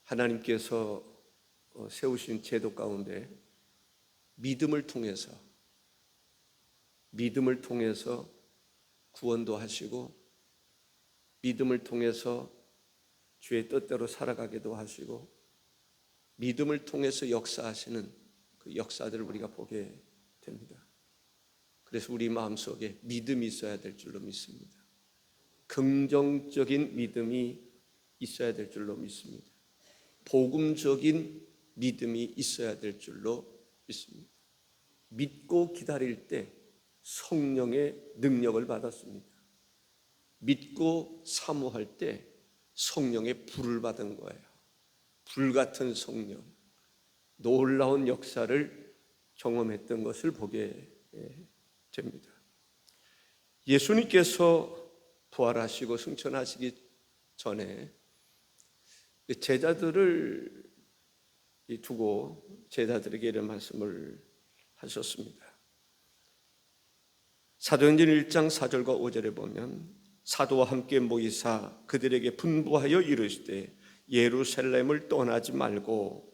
하나님께서 세우신 제도 가운데 믿음을 통해서 구원도 하시고, 믿음을 통해서 주의 뜻대로 살아가기도 하시고, 믿음을 통해서 역사하시는 그 역사들을 우리가 보게 됩니다. 그래서 우리 마음속에 믿음이 있어야 될 줄로 믿습니다. 긍정적인 믿음이 있어야 될 줄로 믿습니다. 복음적인 믿음이 있어야 될 줄로 믿습니다. 믿고 기다릴 때 성령의 능력을 받았습니다. 믿고 사모할 때 성령의 불을 받은 거예요. 불같은 성령, 놀라운 역사를 경험했던 것을 보게 됩니다. 예수님께서 부활하시고 승천하시기 전에 제자들을 두고 제자들에게 이런 말씀을 하셨습니다. 사도행전 1장 4절과 5절에 보면, 사도와 함께 모이사 그들에게 분부하여 이르시되 예루살렘을 떠나지 말고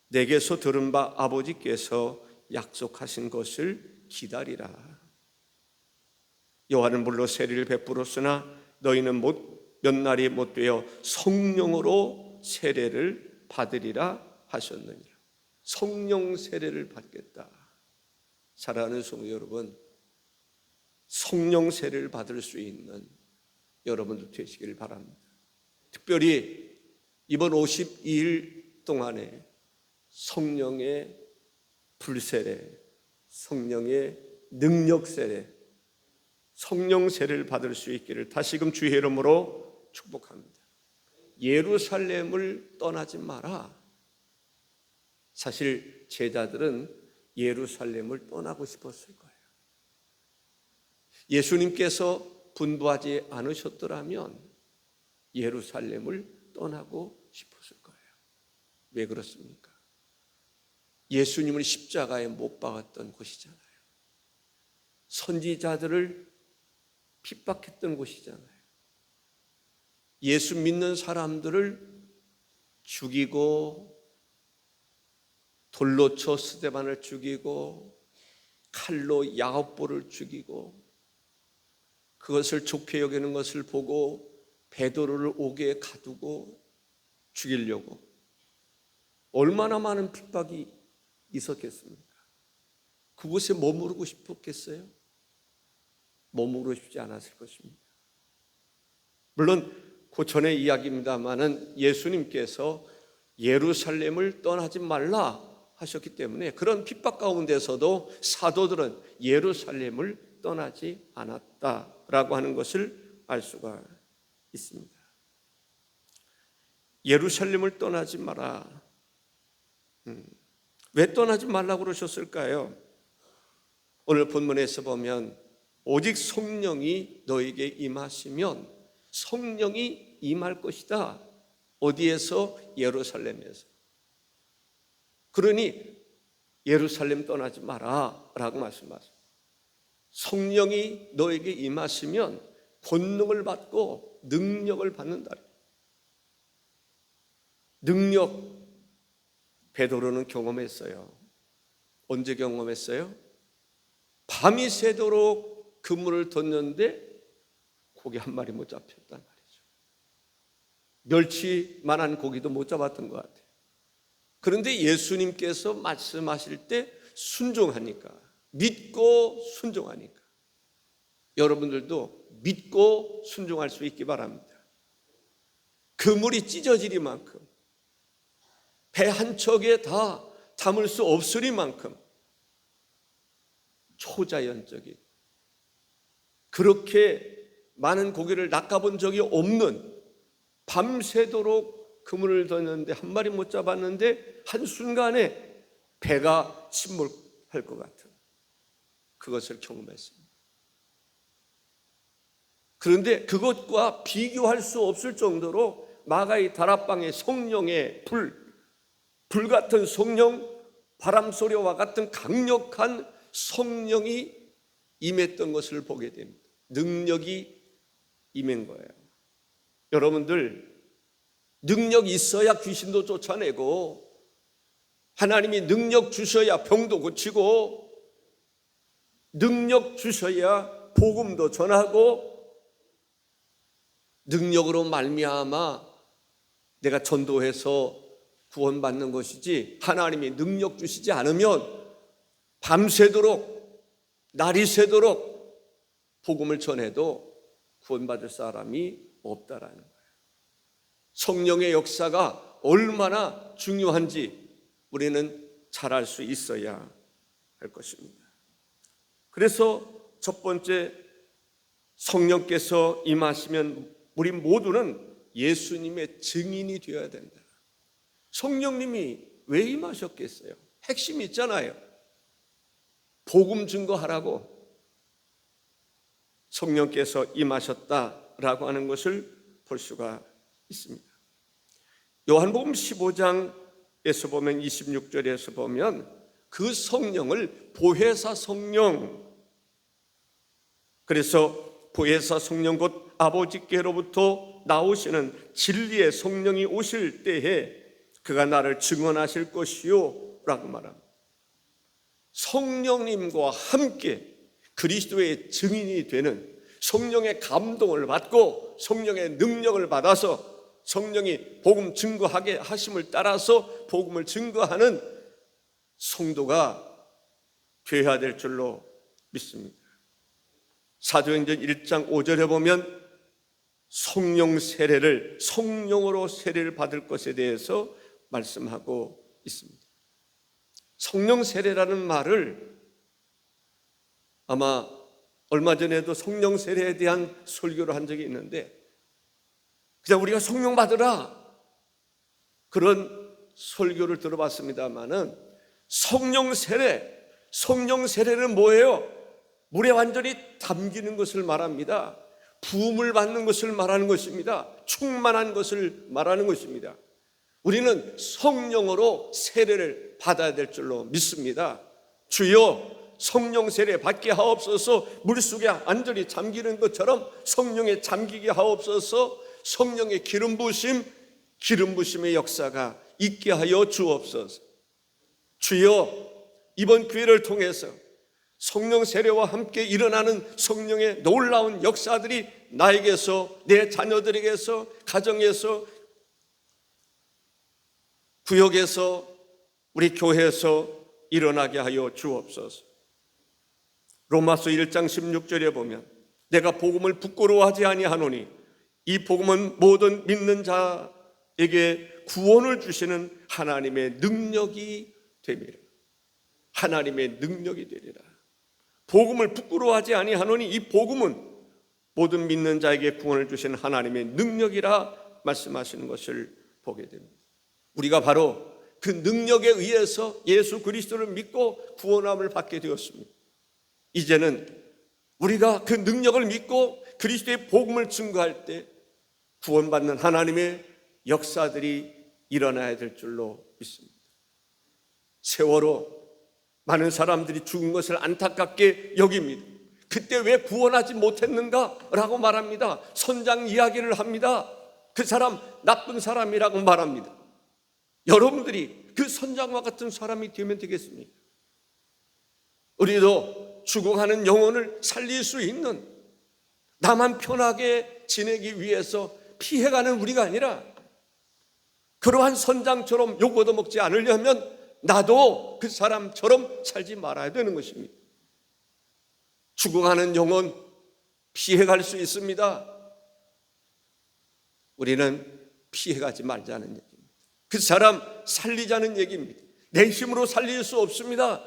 내게서 들은 바 아버지께서 약속하신 것을 기다리라. 요한은 물로 세례를 베풀었으나 너희는 몇 날이 못 되어 성령으로 세례를 받으리라 하셨느니라. 성령 세례를 받겠다. 사랑하는 성도 여러분, 성령 세례를 받을 수 있는 여러분들 되시길 바랍니다. 특별히 이번 52일 동안에 성령의 불세례, 성령의 능력 세례, 성령 세례를 받을 수 있기를 다시금 주의 이름으로 축복합니다. 예루살렘을 떠나지 마라. 사실 제자들은 예루살렘을 떠나고 싶었을 거예요. 예수님께서 분부하지 않으셨더라면 예루살렘을 떠나고 싶었을 거예요. 왜 그렇습니까? 예수님을 십자가에 못 박았던 곳이잖아요. 선지자들을 핍박했던 곳이잖아요. 예수 믿는 사람들을 죽이고, 돌로 쳐 스데반을 죽이고, 칼로 야곱보를 죽이고, 그것을 좋게 여기는 것을 보고 베드로를 옥에 가두고 죽이려고 얼마나 많은 핍박이 있었겠습니까? 그곳에 머무르고 싶었겠어요? 머무르고 싶지 않았을 것입니다. 물론 그 전의 이야기입니다마는 예수님께서 예루살렘을 떠나지 말라 하셨기 때문에 그런 핍박 가운데서도 사도들은 예루살렘을 떠나지 않았다라고 하는 것을 알 수가 있습니다. 예루살렘을 떠나지 마라. 왜 떠나지 말라고 그러셨을까요? 오늘 본문에서 보면 오직 성령이 너에게 임하시면, 성령이 임할 것이다. 어디에서? 예루살렘에서. 그러니 예루살렘 떠나지 마라 라고 말씀하셨습니다. 성령이 너에게 임하시면 권능을 받고 능력을 받는다. 능력, 베드로는 경험했어요. 언제 경험했어요? 밤이 새도록 그물을 뒀는데 고기 한 마리 못 잡혔단 말이죠. 멸치만한 고기도 못 잡았던 것 같아요. 그런데 예수님께서 말씀하실 때 순종하니까, 믿고 순종하니까, 여러분들도 믿고 순종할 수 있기 바랍니다. 그물이 찢어지리만큼, 배 한 척에 다 담을 수 없으리만큼 초자연적인, 그렇게 많은 고기를 낚아본 적이 없는, 밤새도록 그물을 뒀는데 한 마리 못 잡았는데 한순간에 배가 침몰할 것 같은 그것을 경험했습니다. 그런데 그것과 비교할 수 없을 정도로 마가의 다락방에 성령의 불 같은 성령, 바람 소리와 같은 강력한 성령이 임했던 것을 보게 됩니다. 능력이 임한 거예요. 여러분들, 능력 있어야 귀신도 쫓아내고, 하나님이 능력 주셔야 병도 고치고, 능력 주셔야 복음도 전하고, 능력으로 말미암아 내가 전도해서 구원받는 것이지, 하나님이 능력 주시지 않으면 밤새도록 날이 새도록 복음을 전해도 구원받을 사람이 없다라는 거예요. 성령의 역사가 얼마나 중요한지 우리는 잘 알 수 있어야 할 것입니다. 그래서 첫 번째, 성령께서 임하시면 우리 모두는 예수님의 증인이 되어야 된다. 성령님이 왜 임하셨겠어요? 핵심이 있잖아요. 복음 증거하라고 성령께서 임하셨다라고 하는 것을 볼 수가 있습니다. 요한복음 15장에서 보면 26절에서 보면 그 성령을 보혜사 성령, 그래서 보혜사 성령 곧 아버지께로부터 나오시는 진리의 성령이 오실 때에 그가 나를 증언하실 것이요 라고 말합니다. 성령님과 함께 그리스도의 증인이 되는, 성령의 감동을 받고 성령의 능력을 받아서 성령이 복음 증거하게 하심을 따라서 복음을 증거하는 성도가 되어야 될 줄로 믿습니다. 사도행전 1장 5절에 보면 성령 세례를, 성령으로 세례를 받을 것에 대해서 말씀하고 있습니다. 성령 세례라는 말을 아마 얼마 전에도 성령 세례에 대한 설교를 한 적이 있는데, 그냥 우리가 성령 받으라 그런 설교를 들어봤습니다마는, 성령 세례는 뭐예요? 물에 완전히 담기는 것을 말합니다. 부음을 받는 것을 말하는 것입니다. 충만한 것을 말하는 것입니다. 우리는 성령으로 세례를 받아야 될 줄로 믿습니다. 주여 성령 세례 받게 하옵소서. 물속에 완전히 잠기는 것처럼 성령에 잠기게 하옵소서. 성령의 기름 부심의 역사가 있게 하여 주옵소서. 주여 이번 기회를 통해서 성령 세례와 함께 일어나는 성령의 놀라운 역사들이 나에게서, 내 자녀들에게서, 가정에서, 구역에서, 우리 교회에서 일어나게 하여 주옵소서. 로마서 1장 16절에 보면 내가 복음을 부끄러워하지 아니하노니 이 복음은 모든 믿는 자에게 구원을 주시는 하나님의 능력이 됨이라. 하나님의 능력이 되리라. 복음을 부끄러워하지 아니하노니 이 복음은 모든 믿는 자에게 구원을 주시는 하나님의 능력이라 말씀하시는 것을 보게 됩니다. 우리가 바로 그 능력에 의해서 예수 그리스도를 믿고 구원함을 받게 되었습니다. 이제는 우리가 그 능력을 믿고 그리스도의 복음을 증거할 때 구원받는 하나님의 역사들이 일어나야 될 줄로 믿습니다. 세월호 많은 사람들이 죽은 것을 안타깝게 여깁니다. 그때 왜 구원하지 못했는가라고 말합니다. 선장 이야기를 합니다. 그 사람 나쁜 사람이라고 말합니다. 여러분들이 그 선장과 같은 사람이 되면 되겠습니까? 우리도 죽어가는 영혼을 살릴 수 있는, 나만 편하게 지내기 위해서 피해가는 우리가 아니라 그러한 선장처럼 욕 얻어먹지 않으려면 나도 그 사람처럼 살지 말아야 되는 것입니다. 죽어가는 영혼 피해갈 수 있습니다. 우리는 피해가지 말자는 얘기입니다. 그 사람 살리자는 얘기입니다. 내 힘으로 살릴 수 없습니다.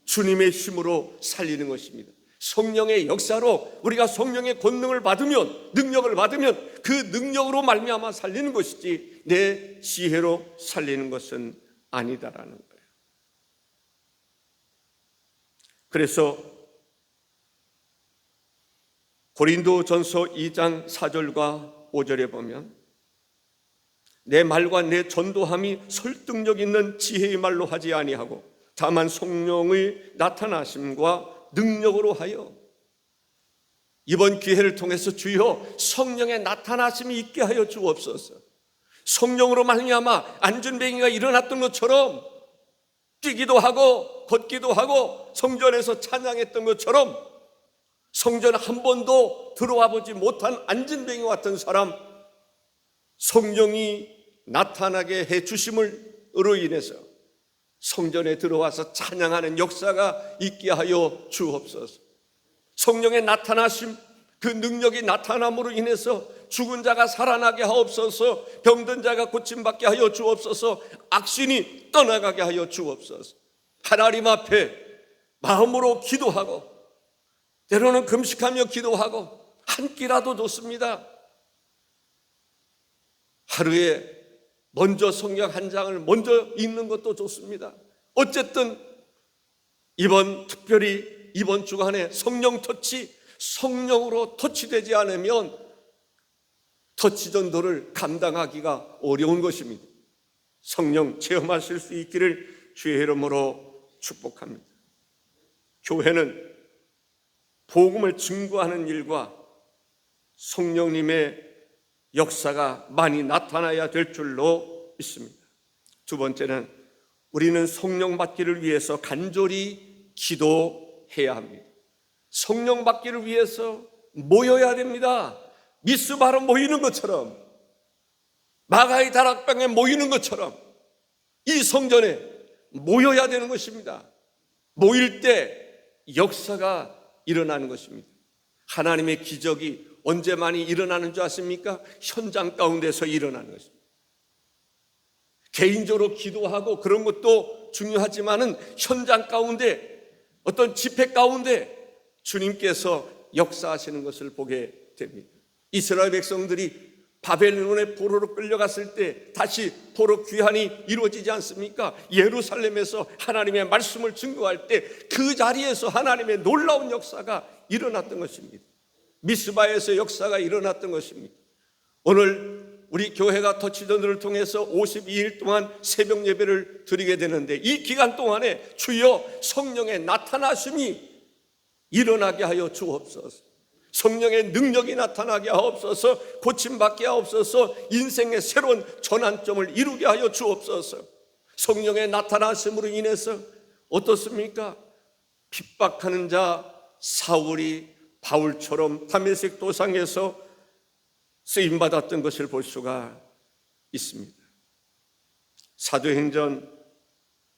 주님의 힘으로 살리는 것입니다. 성령의 역사로 우리가 성령의 권능을 받으면, 능력을 받으면 그 능력으로 말미암아 살리는 것이지 내 지혜로 살리는 것은 아니다라는 거예요. 그래서 고린도전서 2장 4절과 5절에 보면 내 말과 내 전도함이 설득력 있는 지혜의 말로 하지 아니하고 다만 성령의 나타나심과 능력으로 하여, 이번 기회를 통해서 주여 성령의 나타나심이 있게 하여 주옵소서. 성령으로 말미암아 안전뱅이가 일어났던 것처럼 뛰기도 하고 걷기도 하고 성전에서 찬양했던 것처럼 성전 한 번도 들어와 보지 못한 안전뱅이 같은 사람, 성령이 나타나게 해 주심으로 인해서 성전에 들어와서 찬양하는 역사가 있게 하여 주옵소서. 성령의 나타나심, 그 능력이 나타남으로 인해서 죽은 자가 살아나게 하옵소서. 병든 자가 고침받게 하여 주옵소서. 악신이 떠나가게 하여 주옵소서. 하나님 앞에 마음으로 기도하고 때로는 금식하며 기도하고 한 끼라도 좋습니다. 하루에 먼저 성경 한 장을 먼저 읽는 것도 좋습니다. 어쨌든 특별히 이번 주간에 성령 터치, 성령으로 터치되지 않으면 터치 전도를 감당하기가 어려운 것입니다. 성령 체험하실 수 있기를 주의 이름으로 축복합니다. 교회는 복음을 증거하는 일과 성령님의 역사가 많이 나타나야 될 줄로 믿습니다. 두 번째는 우리는 성령 받기를 위해서 간절히 기도해야 합니다. 성령 받기를 위해서 모여야 됩니다. 미스바로 모이는 것처럼, 마가의 다락방에 모이는 것처럼 이 성전에 모여야 되는 것입니다. 모일 때 역사가 일어나는 것입니다. 하나님의 기적이 언제 많이 일어나는 줄 아십니까? 현장 가운데서 일어나는 것입니다. 개인적으로 기도하고 그런 것도 중요하지만은 현장 가운데, 어떤 집회 가운데 주님께서 역사하시는 것을 보게 됩니다. 이스라엘 백성들이 바벨론의 포로로 끌려갔을 때 다시 포로 귀환이 이루어지지 않습니까? 예루살렘에서 하나님의 말씀을 증거할 때 그 자리에서 하나님의 놀라운 역사가 일어났던 것입니다. 미스바에서 역사가 일어났던 것입니다. 오늘 우리 교회가 터치전도를 통해서 52일 동안 새벽 예배를 드리게 되는데 이 기간 동안에 주여 성령의 나타나심이 일어나게 하여 주옵소서. 성령의 능력이 나타나게 하옵소서. 고침받게 하옵소서. 인생의 새로운 전환점을 이루게 하여 주옵소서. 성령의 나타나심으로 인해서 어떻습니까? 핍박하는 자 사울이 바울처럼 다메섹 도상에서 쓰임받았던 것을 볼 수가 있습니다. 사도행전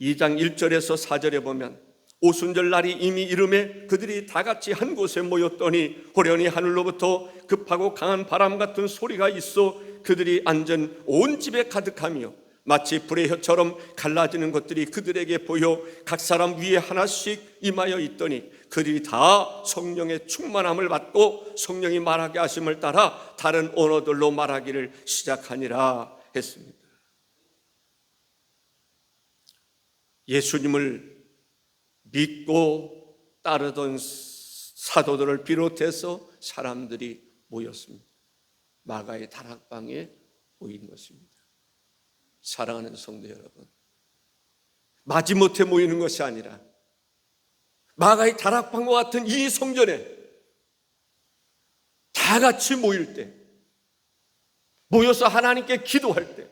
2장 1절에서 4절에 보면 오순절 날이 이미 이름에 그들이 다 같이 한 곳에 모였더니 호련히 하늘로부터 급하고 강한 바람 같은 소리가 있어 그들이 앉은 온 집에 가득하며 마치 불의 혀처럼 갈라지는 것들이 그들에게 보여 각 사람 위에 하나씩 임하여 있더니 그들이 다 성령의 충만함을 받고 성령이 말하게 하심을 따라 다른 언어들로 말하기를 시작하니라 했습니다. 예수님을 믿고 따르던 사도들을 비롯해서 사람들이 모였습니다. 마가의 다락방에 모인 것입니다. 사랑하는 성도 여러분, 마지못해 모이는 것이 아니라 마가의 다락방과 같은 이 성전에 다 같이 모일 때, 모여서 하나님께 기도할 때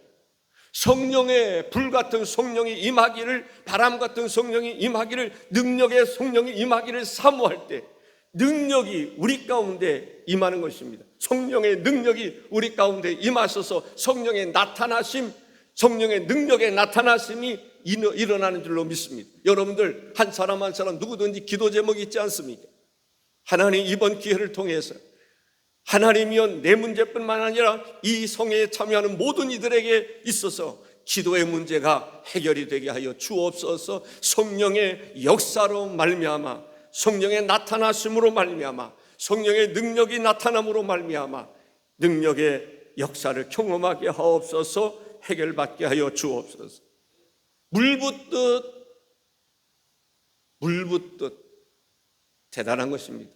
성령의 불같은 성령이 임하기를, 바람 같은 성령이 임하기를, 능력의 성령이 임하기를 사모할 때 능력이 우리 가운데 임하는 것입니다. 성령의 능력이 우리 가운데 임하셔서 성령의 나타나심, 성령의 능력의 나타나심이 일어나는 줄로 믿습니다. 여러분들 한 사람 한 사람 누구든지 기도 제목이 있지 않습니까? 하나님 이번 기회를 통해서 하나님이여 내 문제뿐만 아니라 이 성회에 참여하는 모든 이들에게 있어서 기도의 문제가 해결이 되게 하여 주옵소서. 성령의 역사로 말미암아, 성령의 나타나심으로 말미암아, 성령의 능력이 나타남으로 말미암아 능력의 역사를 경험하게 하옵소서. 해결받게 하여 주옵소서. 물 붓듯 대단한 것입니다.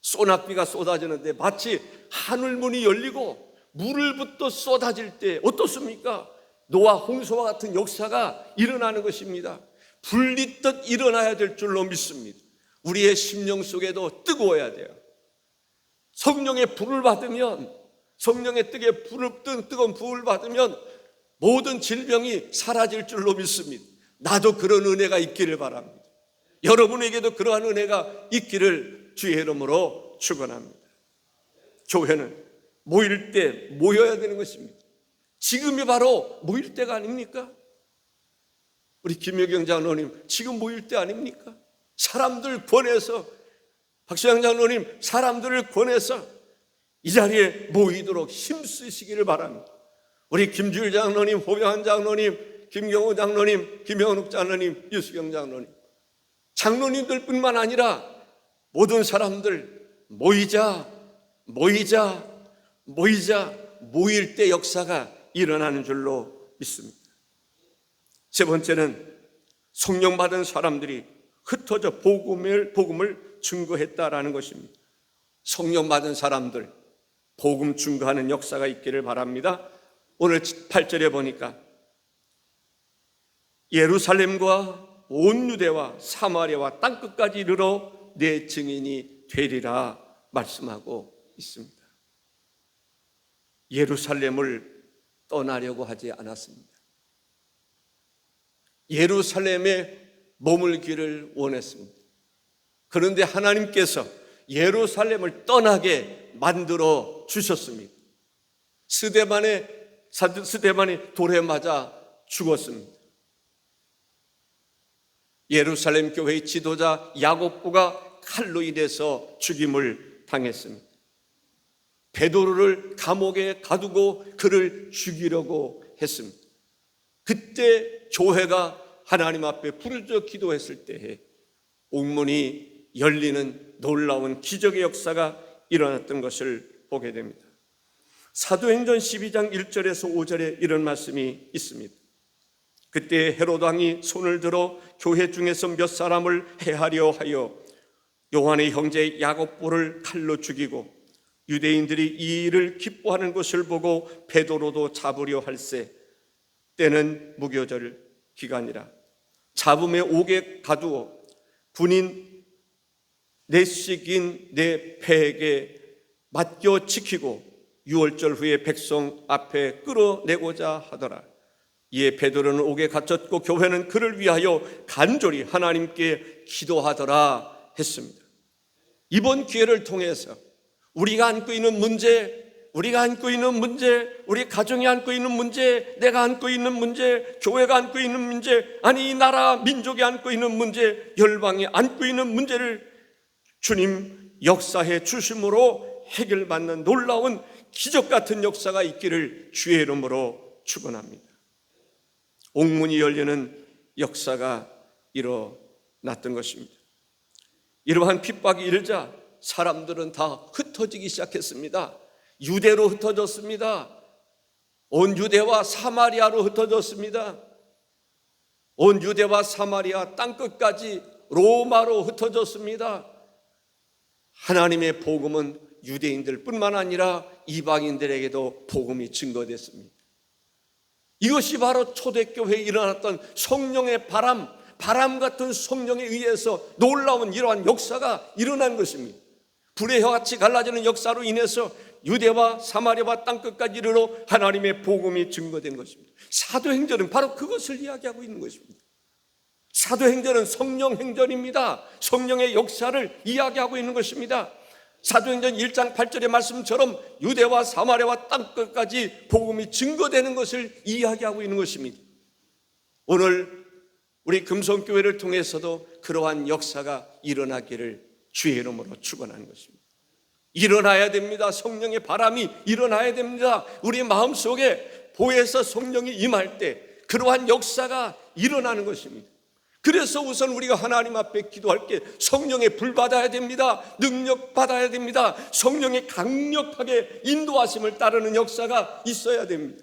소낙비가 쏟아지는데 마치 하늘문이 열리고 물을 붓듯 쏟아질 때 어떻습니까? 노아 홍수와 같은 역사가 일어나는 것입니다. 불리듯 일어나야 될 줄로 믿습니다. 우리의 심령 속에도 뜨거워야 돼요. 성령의 불을 받으면 성령의 뜨게 뜨거운 부을 받으면 모든 질병이 사라질 줄로 믿습니다. 나도 그런 은혜가 있기를 바랍니다. 여러분에게도 그러한 은혜가 있기를 주의 이름으로 축원합니다. 교회는 모일 때 모여야 되는 것입니다. 지금이 바로 모일 때가 아닙니까? 우리 김효경 장로님 지금 모일 때 아닙니까? 사람들 권해서, 박수영 장로님 사람들을 권해서 이 자리에 모이도록 힘쓰시기를 바랍니다. 우리 김주일 장로님, 호병한 장로님, 김경호 장로님, 김현욱 장로님, 유수경 장로님, 장로님들뿐만 아니라 모든 사람들 모이자, 모일 때 역사가 일어나는 줄로 믿습니다. 세 번째는 성령 받은 사람들이 흩어져 복음을 증거했다라는 것입니다. 성령 받은 사람들 복음 증거하는 역사가 있기를 바랍니다. 오늘 8절에 보니까 예루살렘과 온 유대와 사마리아와 땅끝까지 이르러 내 증인이 되리라 말씀하고 있습니다. 예루살렘을 떠나려고 하지 않았습니다. 예루살렘에 머물기를 원했습니다. 그런데 하나님께서 예루살렘을 떠나게 만들어 주셨습니다. 스데반이 돌에 맞아 죽었습니다. 예루살렘 교회의 지도자 야고보가 칼로 인해서 죽임을 당했습니다. 베드로를 감옥에 가두고 그를 죽이려고 했습니다. 그때 교회가 하나님 앞에 부르짖어 기도했을 때에 옥문이 열리는 놀라운 기적의 역사가 일어났던 것을 보게 됩니다. 사도행전 12장 1절에서 5절에 이런 말씀이 있습니다. 그때 헤롯 왕이 손을 들어 교회 중에서 몇 사람을 해하려 하여 요한의 형제 야고보를 칼로 죽이고 유대인들이 이 일을 기뻐하는 것을 보고 베드로도 잡으려 할세. 때는 무교절 기간이라. 잡음에 옥에 가두어 군인 내식인 내 패에게 맡겨 지키고 유월절 후에 백성 앞에 끌어내고자 하더라. 이에 베드로는 옥에 갇혔고 교회는 그를 위하여 간절히 하나님께 기도하더라 했습니다. 이번 기회를 통해서 우리가 안고 있는 문제, 우리 가정이 안고 있는 문제, 내가 안고 있는 문제, 교회가 안고 있는 문제, 아니 이 나라 민족이 안고 있는 문제, 열방이 안고 있는 문제를 주님 역사해 주심으로 해결받는 놀라운 기적 같은 역사가 있기를 주의 이름으로 축원합니다. 옥문이 열리는 역사가 일어났던 것입니다. 이러한 핍박이 일자 사람들은 다 흩어지기 시작했습니다. 유대로 흩어졌습니다. 온 유대와 사마리아로 흩어졌습니다. 온 유대와 사마리아 땅끝까지 로마로 흩어졌습니다. 하나님의 복음은 유대인들뿐만 아니라 이방인들에게도 복음이 증거됐습니다. 이것이 바로 초대교회에 일어났던 성령의 바람 같은 성령에 의해서 놀라운 이러한 역사가 일어난 것입니다. 불의 혀같이 갈라지는 역사로 인해서 유대와 사마리아와 땅끝까지 이르러 하나님의 복음이 증거된 것입니다. 사도행전은 바로 그것을 이야기하고 있는 것입니다. 사도행전은 성령 행전입니다. 성령의 역사를 이야기하고 있는 것입니다. 사도행전 1장 8절의 말씀처럼 유대와 사마리아와 땅끝까지 복음이 증거되는 것을 이야기하고 있는 것입니다. 오늘 우리 금성교회를 통해서도 그러한 역사가 일어나기를 주의 이름으로 축원하는 것입니다. 일어나야 됩니다. 성령의 바람이 일어나야 됩니다. 우리 마음속에 보혜사 성령이 임할 때 그러한 역사가 일어나는 것입니다. 그래서 우선 우리가 하나님 앞에 기도할 때 성령의 불 받아야 됩니다. 능력 받아야 됩니다. 성령의 강력하게 인도하심을 따르는 역사가 있어야 됩니다.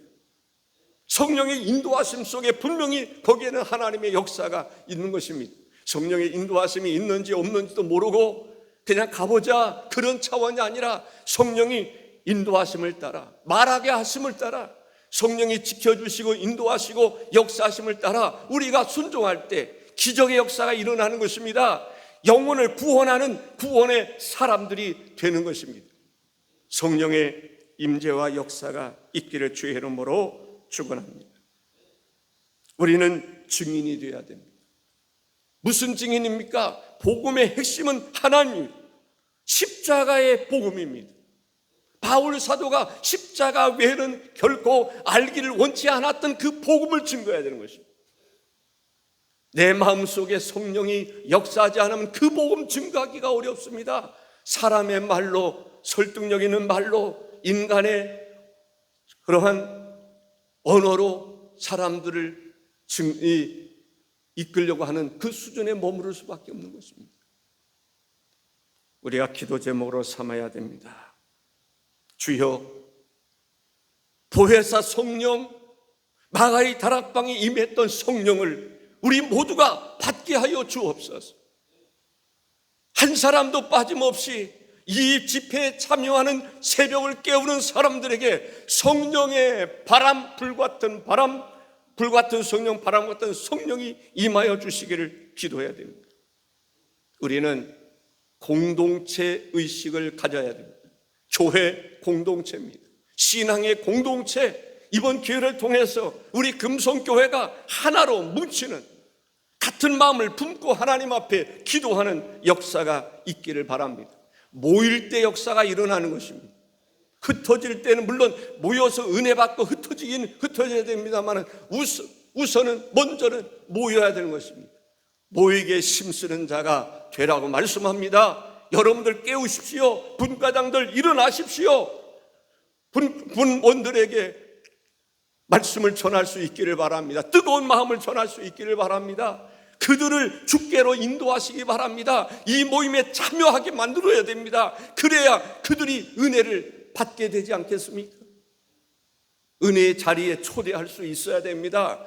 성령의 인도하심 속에 분명히 거기에는 하나님의 역사가 있는 것입니다. 성령의 인도하심이 있는지 없는지도 모르고 그냥 가보자 그런 차원이 아니라 성령이 인도하심을 따라 말하게 하심을 따라 성령이 지켜주시고 인도하시고 역사하심을 따라 우리가 순종할 때 기적의 역사가 일어나는 것입니다. 영혼을 구원하는 구원의 사람들이 되는 것입니다. 성령의 임재와 역사가 있기를 주의 이름으로 축원합니다. 우리는 증인이 되어야 됩니다. 무슨 증인입니까? 복음의 핵심은 하나님, 십자가의 복음입니다. 바울 사도가 십자가 외에는 결코 알기를 원치 않았던 그 복음을 증거해야 되는 것입니다. 내 마음속에 성령이 역사하지 않으면 그 복음 증거하기가 어렵습니다. 사람의 말로, 설득력 있는 말로, 인간의 그러한 언어로 사람들을 이끌려고 하는 그 수준에 머무를 수밖에 없는 것입니다. 우리가 기도 제목으로 삼아야 됩니다. 주여, 보혜사 성령, 마가의 다락방에 임했던 성령을 우리 모두가 받게 하여 주옵소서. 한 사람도 빠짐없이 이 집회에 참여하는 새벽을 깨우는 사람들에게 성령의 바람, 불같은 바람, 불같은 성령, 바람 같은 성령이 임하여 주시기를 기도해야 됩니다. 우리는 공동체 의식을 가져야 됩니다. 교회 공동체입니다. 신앙의 공동체, 이번 기회를 통해서 우리 금성교회가 하나로 뭉치는, 같은 마음을 품고 하나님 앞에 기도하는 역사가 있기를 바랍니다. 모일 때 역사가 일어나는 것입니다. 흩어질 때는 물론 모여서 은혜 받고 흩어져야 됩니다만 우선은 먼저는 모여야 되는 것입니다. 모이게 힘쓰는 자가 되라고 말씀합니다. 여러분들 깨우십시오. 분과장들 일어나십시오. 분원들에게 말씀을 전할 수 있기를 바랍니다. 뜨거운 마음을 전할 수 있기를 바랍니다. 그들을 주께로 인도하시기 바랍니다. 이 모임에 참여하게 만들어야 됩니다. 그래야 그들이 은혜를 받게 되지 않겠습니까? 은혜의 자리에 초대할 수 있어야 됩니다.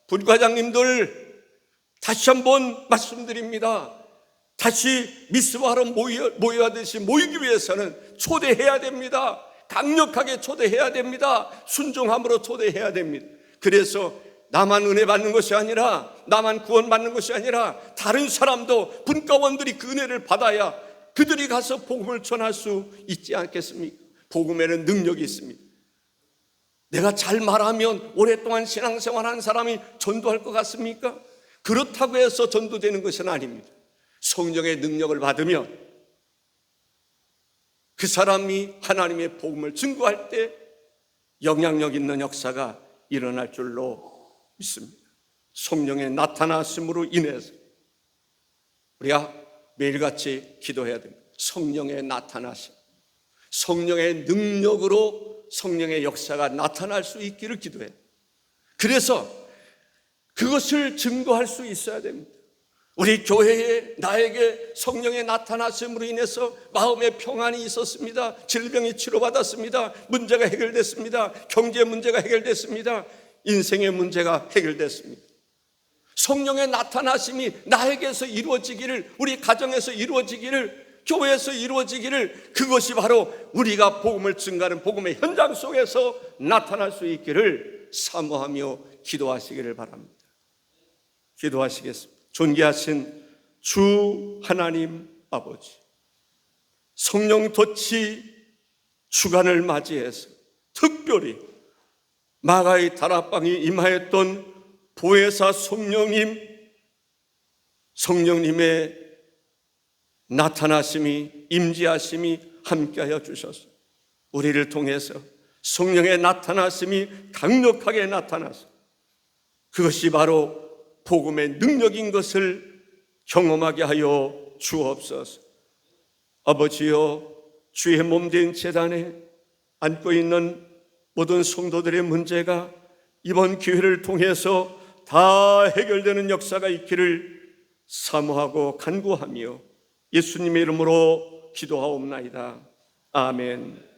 분과장님들 다시 한번 말씀드립니다. 다시 미스바로 모여야듯이 모이기 위해서는 초대해야 됩니다. 강력하게 초대해야 됩니다. 순종함으로 초대해야 됩니다. 그래서 나만 은혜 받는 것이 아니라, 나만 구원 받는 것이 아니라 다른 사람도, 분과원들이 그 은혜를 받아야 그들이 가서 복음을 전할 수 있지 않겠습니까? 복음에는 능력이 있습니다. 내가 잘 말하면 오랫동안 신앙생활하는 사람이 전도할 것 같습니까? 그렇다고 해서 전도되는 것은 아닙니다. 성령의 능력을 받으면 그 사람이 하나님의 복음을 증거할 때 영향력 있는 역사가 일어날 줄로 믿습니다. 성령의 나타나심으로 인해서 우리가 매일같이 기도해야 됩니다. 성령의 나타나심, 성령의 능력으로 성령의 역사가 나타날 수 있기를 기도해요. 그래서 그것을 증거할 수 있어야 됩니다. 우리 교회에 나에게 성령의 나타나심으로 인해서 마음의 평안이 있었습니다. 질병이 치료받았습니다. 문제가 해결됐습니다. 경제 문제가 해결됐습니다. 인생의 문제가 해결됐습니다. 성령의 나타나심이 나에게서 이루어지기를, 우리 가정에서 이루어지기를, 교회에서 이루어지기를, 그것이 바로 우리가 복음을 증가하는 복음의 현장 속에서 나타날 수 있기를 사모하며 기도하시기를 바랍니다. 기도하시겠습니다. 존귀하신 주 하나님 아버지, 성령 덫이 주간을 맞이해서 특별히 마가의 다락방에 임하였던 보혜사 성령님의 나타나심이, 임재하심이 함께하여 주셔서 우리를 통해서 성령의 나타나심이 강력하게 나타나서 그것이 바로 복음의 능력인 것을 경험하게 하여 주옵소서. 아버지여, 주의 몸된 제단에 앉고 있는 모든 성도들의 문제가 이번 기회를 통해서 다 해결되는 역사가 있기를 사모하고 간구하며 예수님의 이름으로 기도하옵나이다. 아멘.